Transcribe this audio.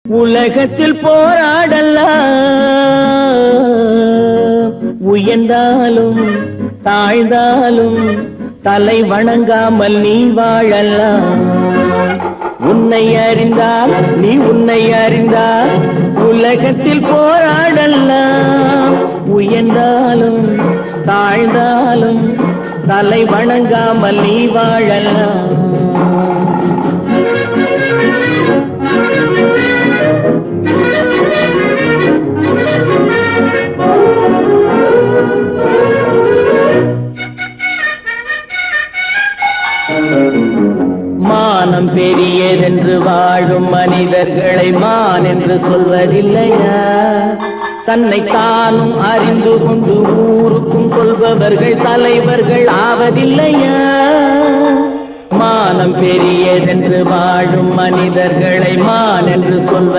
உலகத்தில் போராடலாம், உயர்ந்தாலும் தாழ்ந்தாலும் தலை வணங்காமல் நீ வாழலாம். உன்னை அறிந்தால் நீ உன்னை அறிந்தால் உலகத்தில் போராடலாம், உயர்ந்தாலும் தாழ்ந்தாலும் தலை வணங்காமல் நீ வாழலாம். மானம் பெரியதென்று வாழும் மனிதர்களை மான் என்று சொல்வதில்லையா? தன்னை தானும் அறிந்து கொண்டு ஊருக்கும் சொல்பவர்கள் தலைவர்கள் ஆவதில்லையா? மானம் பெரியதென்று வாழும் மனிதர்களை மான் என்று சொல்வ